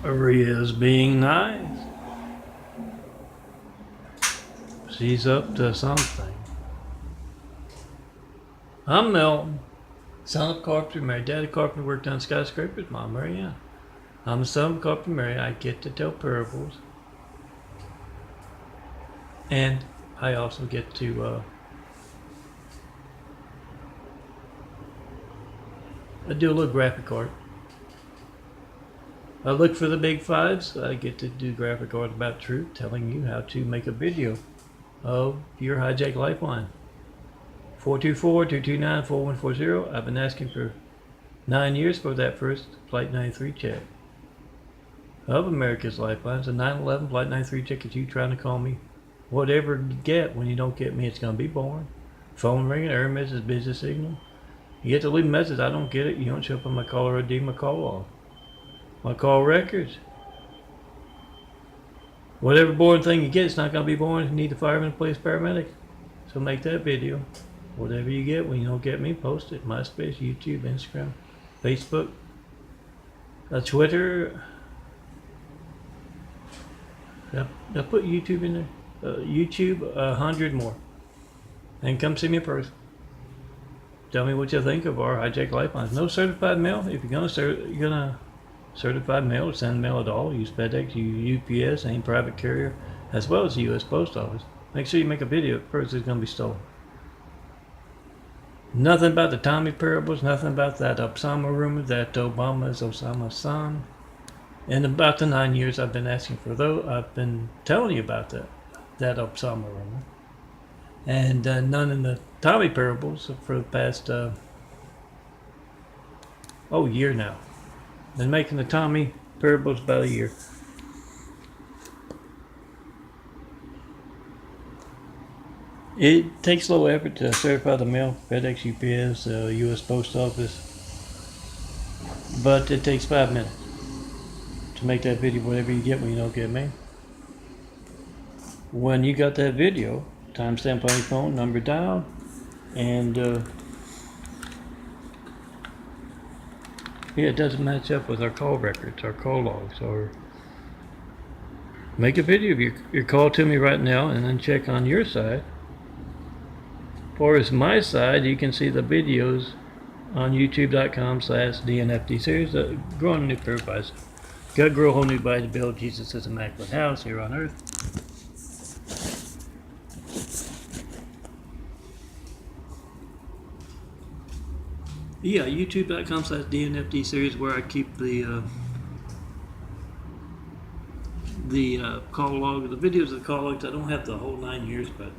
Tami-Ria'S being nice. She's up to something. I'm Milton, son of carpenter. My daddy carpenter worked on skyscrapers. Mom, Marianne. I'm the son of carpenter Mary. I get to tell parables. And I also get to I do a little graphic art. I look for the big fives. I get to do graphic art about truth, telling you how to make a video of your hijack lifeline. 424-229-4140. I've been asking for 9 years for that first Flight 93 check of America's Lifelines. A 9/11 Flight 93 check is you trying to call me. Whatever you get, when you don't get me, it's going to be boring. Phone ringing, error message, busy signal. You get to leave a message, I don't get it. You don't show up on my caller ID, my call off. My call records. Whatever boring thing you get, it's not going to be boring. You need the fireman, police, paramedic. So make that video. Whatever you get, when you don't get me, post it. MySpace, YouTube, Instagram, Facebook, Twitter. I put YouTube in there. YouTube, 100 more. And come see me in person. Tell me what you think of our hijack lifelines. No certified mail. If you're gonna certified mail or send mail at all, use FedEx, use UPS, any private carrier, as well as the U.S. Post Office. Make sure you make a video first. It's gonna be stolen. Nothing about the Tommy parables. Nothing about that Osama rumor that Obama is Osama's son. And about the 9 years I've been asking for those, I've been telling you about that Osama rumor. And none in the Tommy parables for the past year now. Been making the Tommy parables about a year. It takes low effort to certify the mail, FedEx, UPS, U.S. Post Office, but it takes 5 minutes to make that video. Whatever you get when you don't get me. When you got that video, timestamp on your phone, number dialed, and it doesn't match up with our call records, our call logs, or make a video of your call to me right now, and then check on your side. As far as my side, you can see the videos on youtube.com/DNFD series. Growing a new prayer advisor. Got to grow a whole new body to build Jesus' immaculate house here on earth. Yeah, youtube.com/DNFD series, where I keep the call log, the videos of the call logs. I don't have the whole 9 years, but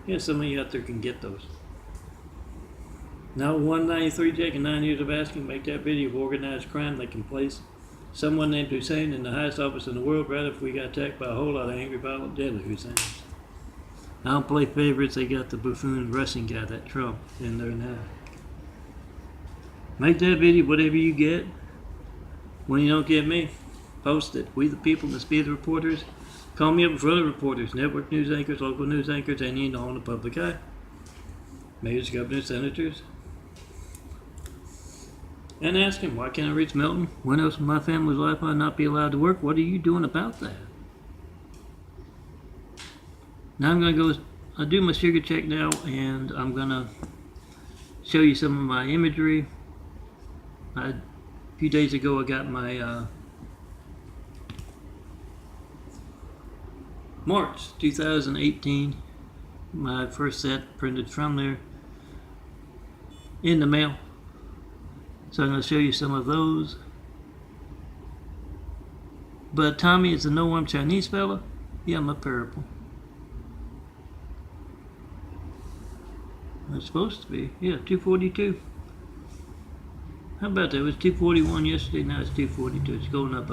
yeah, some of you out there can get those. Now 193 Jake and 9 years of asking, make that video of organized crime that can place someone named Hussein in the highest office in the world, right if we got attacked by a whole lot of angry, violent, deadly Husseins. I don't play favorites. They got the buffoon Russian guy, that Trump, in there now. Make that video, whatever you get. When you don't get me, post it. We the people must be the reporters. Call me up for other reporters, network news anchors, local news anchors, any and all in the public eye. Mayors, governors, senators. And ask him, why can't I reach Milton? When else in my family's life might not be allowed to work? What are you doing about that? Now I'm going to go, I'll do my sugar check now, and I'm going to show you some of my imagery. A few days ago I got my March 2018, my first set printed from there in the mail. So I'm going to show you some of those. But Tommy is a no-arm Chinese fella. Yeah, I'm a parable. It's supposed to be. Yeah, 242. How about that? It was 241 yesterday, now it's 242. It's going up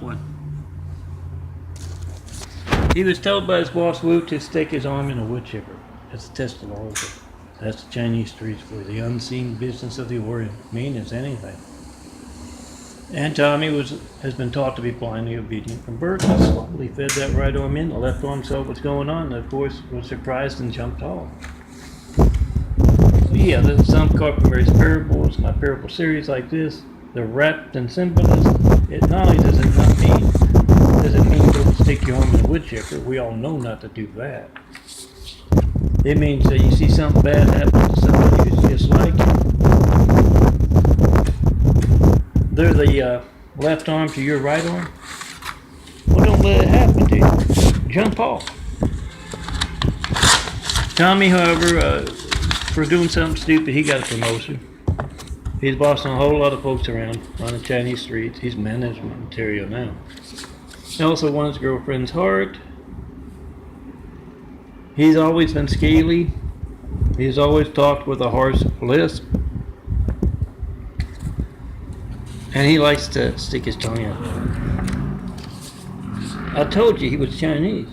one. He was told by his boss Wu to stick his arm in a wood chipper. That's a test of all of it. That's the Chinese streets for the unseen business of the Orient. Mean as anything. And Tommy has been taught to be blindly obedient from birth. He slowly fed that right arm in, the left arm saw what's going on, and of course was surprised and jumped off. So yeah, there's some Carpenter's parables, my parable series like this. they're wrapped in symbolism. It not only does it mean don't stick your arm in a wood chipper. We all know not to do that. It means that you see something bad happen to somebody who's just like you. They're the left arm to your right arm. Well, don't let it happen to you. Jump off. Tommy, however, for doing something stupid, he got a promotion. He's bossing a whole lot of folks around on the Chinese streets. He's management material now. He also won his girlfriend's heart. He's always been scaly. He's always talked with a harsh lisp. And he likes to stick his tongue out. I told you he was Chinese.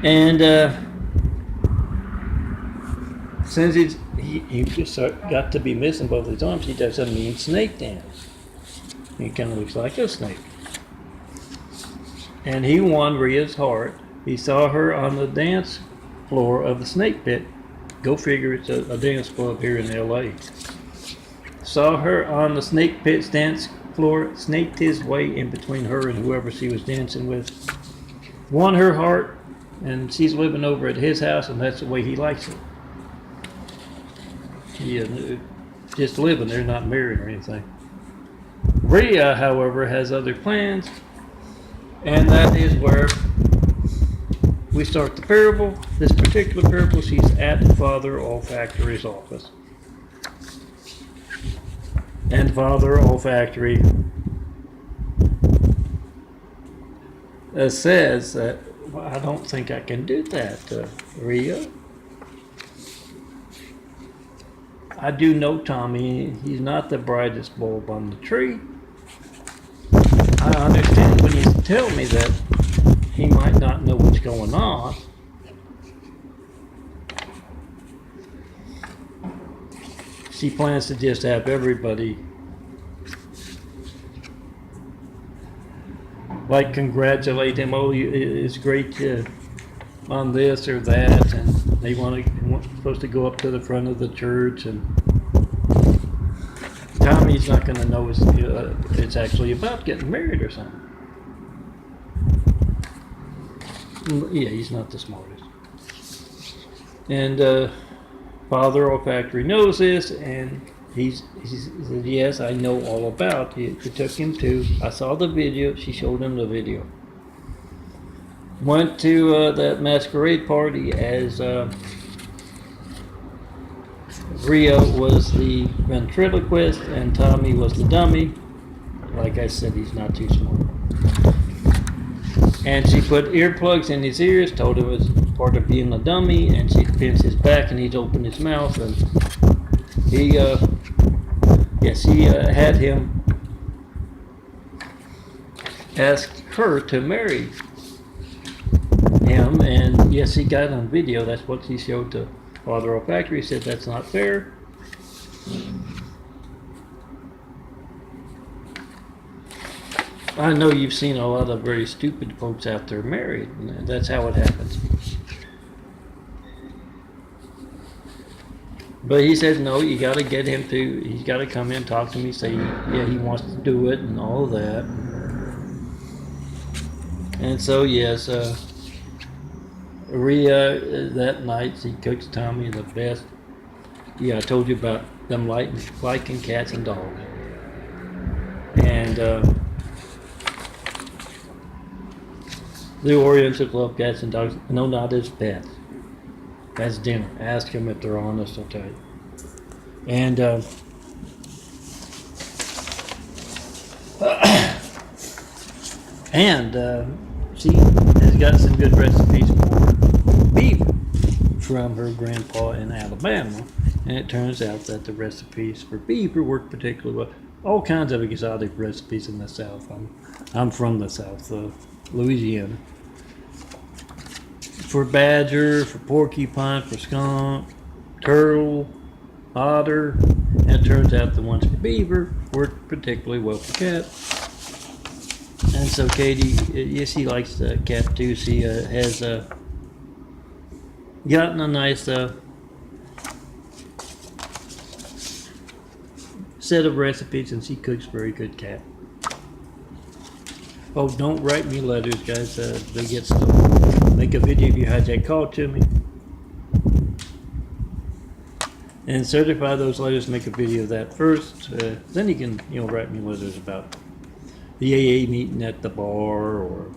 And since he just got to be missing both his arms, he does a mean snake dance. He kind of looks like a snake. And he won Ria's heart. He saw her on the dance floor of the Snake Pit. Go figure, it's a dance club here in LA. Saw her on the Snake Pit's dance floor, snaked his way in between her and whoever she was dancing with. Won her heart, and she's living over at his house, and that's the way he likes it. Just living there, not married or anything. Ria, however, has other plans, and that is where we start the parable. This particular parable, she's at Father Olfactory's office. And Father Olfactory says that, well, I don't think I can do that, Ria. I do know Tommy. He's not the brightest bulb on the tree. I understand when you tell me that he might not know what's going on. She plans to just have everybody like congratulate him. Oh, it's great on this or that, and they supposed to go up to the front of the church, and Tommy's not going to know it's actually about getting married or something. Yeah, he's not the smartest. And Father Olfactory knows this, and he said, yes, I know all about it. He took him to, I saw the video, she showed him the video. Went to that masquerade party as Ria was the ventriloquist and Tommy was the dummy. Like I said, he's not too smart. And she put earplugs in his ears, told him it was part of being a dummy, and she pins his back and he'd open his mouth, and he had him ask her to marry him, and yes, he got it on video. That's what he showed to Father Olfactory. He said that's not fair. I know you've seen a lot of very stupid folks out there married, and that's how it happens. But he said, no, you got to get him to, he's got to come in, talk to me, say, yeah, he wants to do it, and all of that. And so, yes, Ria, that night, she cooks Tommy the best. Yeah, I told you about them liking cats and dogs. And the Orientals love cats and dogs. No, not as pets. That's dinner. Ask them if they're honest, I'll tell you. And she has got some good recipes for beef from her grandpa in Alabama. And it turns out that the recipes for beef work particularly well. All kinds of exotic recipes in the South. I'm from the South, Louisiana. For badger, for porcupine, for skunk, turtle, otter, and it turns out the ones for beaver work particularly well for cat. And so Katie, yes, she likes the cat too. She has gotten a nice set of recipes, and she cooks very good cat. Oh, don't write me letters, guys. They get stolen. Make a video if you hijack call to me. And certify those letters. Make a video of that first. Then you can, write me letters about the AA meeting at the bar, or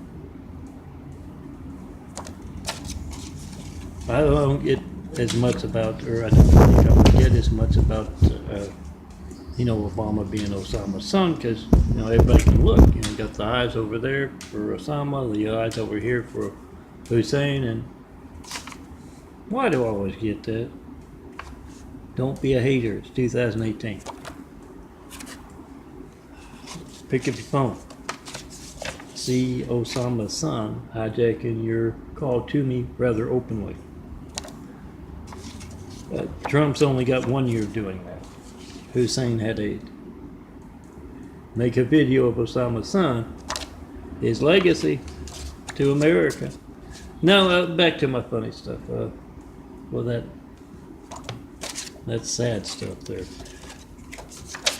I don't get as much about, or I don't think I would get as much about, Obama being Osama's son, because, everybody can look. You got the eyes over there for Osama, the eyes over here for Hussein, and why do I always get that? Don't be a hater. It's 2018. Pick up your phone. See Osama's son hijacking your call to me rather openly. Trump's only got 1 year of doing that. Hussein had 8. Make a video of Osama's son, his legacy to America. Now, back to my funny stuff. That's sad stuff there.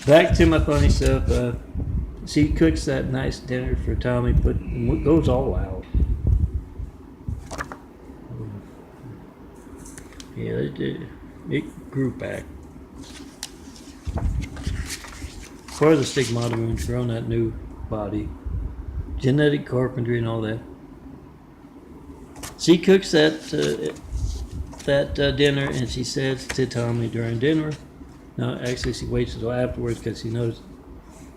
Back to my funny stuff. She cooks that nice dinner for Tommy, but goes all out. Yeah, it grew back. Part of the stigmata wounds grown that new body. Genetic carpentry and all that. She cooks that dinner, and she says to Tommy during dinner. No, actually she waits until afterwards, because she knows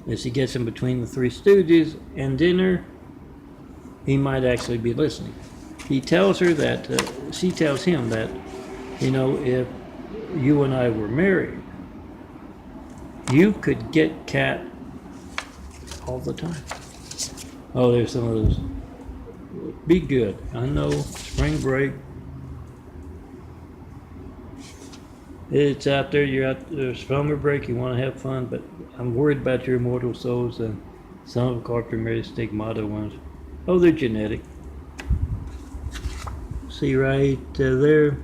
if she gets him between the Three Stooges and dinner, he might actually be listening. He tells her that, she tells him that, if you and I were married, you could get cat all the time. Oh, there's some of those. Be good. I know, spring break. It's out there, you're out there, summer break, you want to have fun, but I'm worried about your immortal souls, and some of them are married stigmata ones. Oh, they're genetic. See right there,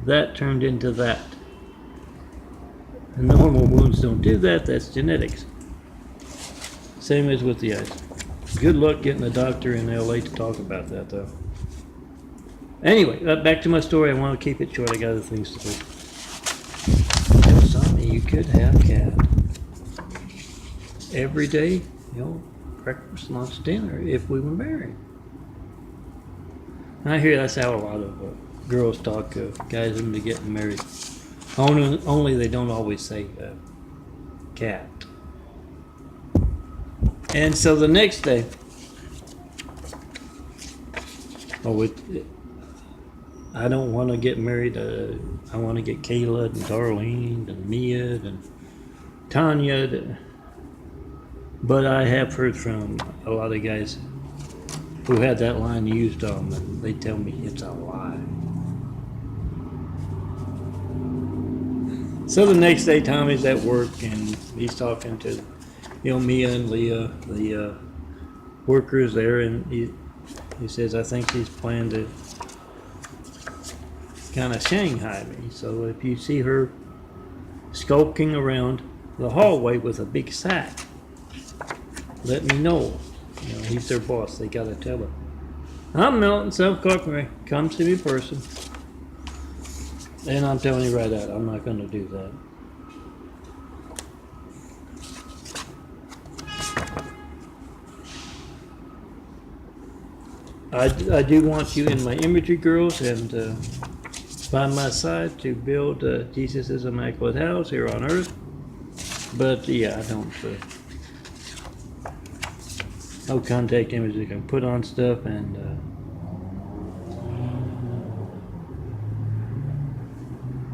that turned into that. And normal wounds don't do that, that's genetics. Same as with the eyes. Good luck getting a doctor in LA to talk about that, though. Anyway, back to my story. I want to keep it short, I got other things to do. You could have cat every day, breakfast, lunch, dinner, if we were married. And I hear that's how a lot of girls talk, guys into getting married. Only they don't always say cat. And so the next day, I don't want to get married. I want to get Kayla and Darlene and Mia and Tanya. But I have heard from a lot of guys who had that line used on them, and they tell me it's a lie. So the next day, Tommy's at work, and he's talking to, Mia and Leah, the workers there, and he says, I think he's planning to kind of Shanghai me. So if you see her skulking around the hallway with a big sack, let me know. He's their boss. They gotta tell her. I'm Milton, self-carpentry. Come see me in person. And I'm telling you right out, I'm not gonna do that. I do want you in my imagery, girls, and by my side to build Jesus' immaculate house here on earth. But yeah, I don't. No contact images. I can put on stuff, and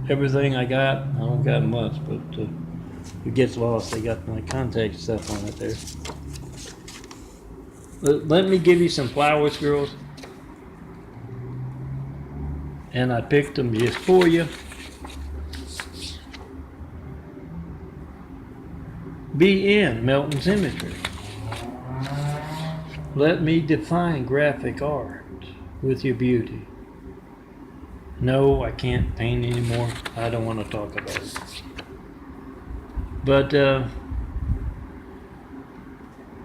everything I got. I don't got much, but if it gets lost, I got my contact stuff on it there. Let me give you some flowers, girls. And I picked them just for you. Be in Melton's imagery. Let me define graphic art with your beauty. No, I can't paint anymore. I don't want to talk about it. But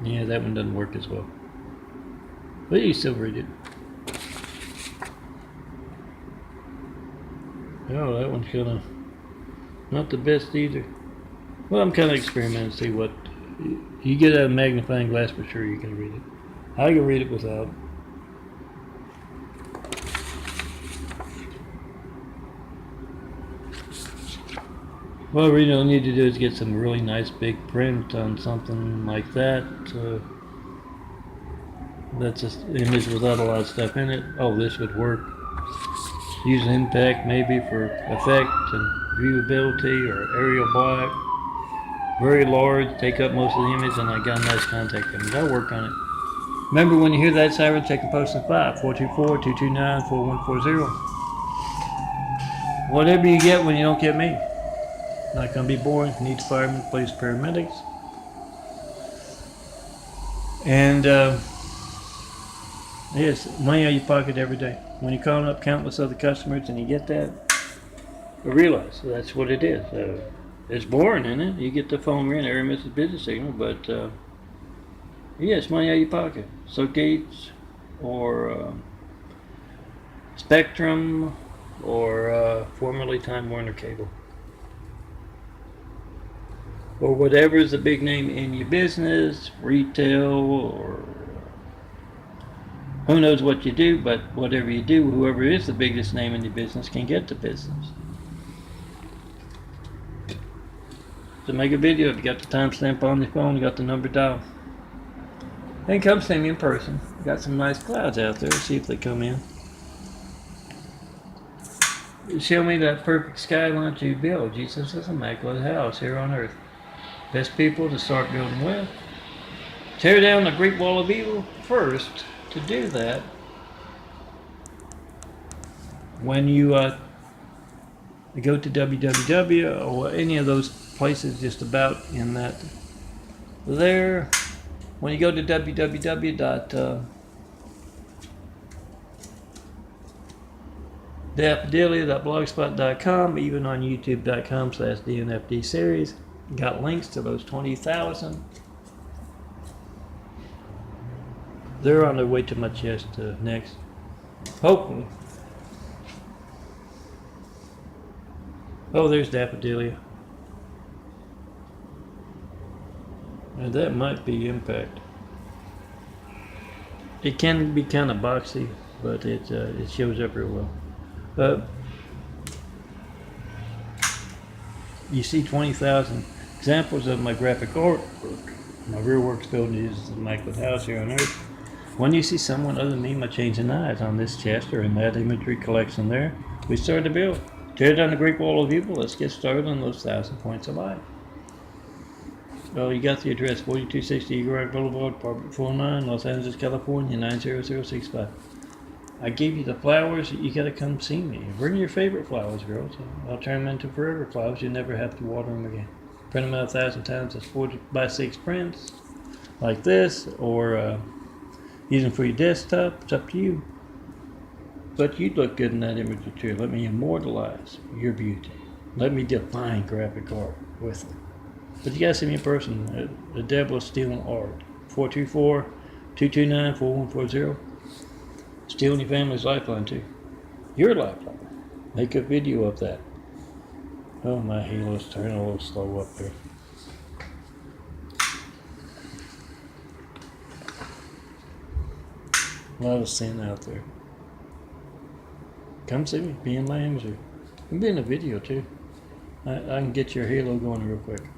Yeah, that one doesn't work as well. But you still read it. Oh, that one's kind of not the best either. Well, I'm kind of experimenting to see what you get a magnifying glass for sure. You can read it. I can read it without. What we really need to do is get some really nice big print on something like that. That's an image without a lot of stuff in it. Oh, this would work. Use impact maybe for effect and viewability, or aerial black. Very large, take up most of the image, and I got a nice contact image. I'll work on it. Remember, when you hear that siren, check and post in 5 424 229 4140. Whatever you get when you don't get me. Not going to be boring. Need firemen, police, paramedics. And yes, money out of your pocket every day. When you're calling up countless other customers and you get that, realize that's what it is. It's boring, isn't it? You get the phone ring, every misses business signal, but yeah, it's money out of your pocket. So Gates or Spectrum or formerly Time Warner Cable. Or whatever is the big name in your business, retail, or who knows what you do, but whatever you do, whoever is the biggest name in your business can get the business. So make a video if you got the timestamp on your phone, you got the number dial. And come see me in person. Got some nice clouds out there, see if they come in. Show me that perfect skyline you build. Jesus is a immaculate house here on earth. Best people to start building with. Tear down the Great Wall of Evil first. To do that, when you go to www or any of those places just about in that there, when you go to www.daffodillia.blogspot.com, even on youtube.com/DNFD series, got links to those 20,000. They're on their way to my chest next. Hopefully. Oh, there's Daffodilia. And that might be Impact. It can be kind of boxy, but it shows up real well. You see 20,000 examples of my graphic artwork. My real works building uses the immaculate house here on Earth. When you see someone other than me, my changing eyes on this chest or in that imagery collection there, we started to build. Tear down the Great Wall of Evil. Let's get started on those 1,000 points of light. Well, you got the address, 4260 Eagle Rock Boulevard, apartment 49, Los Angeles, California, 90065. I gave you the flowers. You gotta come see me. Bring your favorite flowers, girls. I'll turn them into forever flowers. You'll never have to water them again. Print them out 1,000 times as 4x6 prints, like this, or use them for your desktop. It's up to you. But you look good in that image too. Let me immortalize your beauty. Let me define graphic art with it. But you gotta see me in person. The devil is stealing art. 424-229-4140. Stealing your family's lifeline too. Your lifeline. Make a video of that. Oh, my halo's turning a little slow up there. A lot of sin out there. Come see me. Be in my image. And be in a video too. I can get your halo going real quick.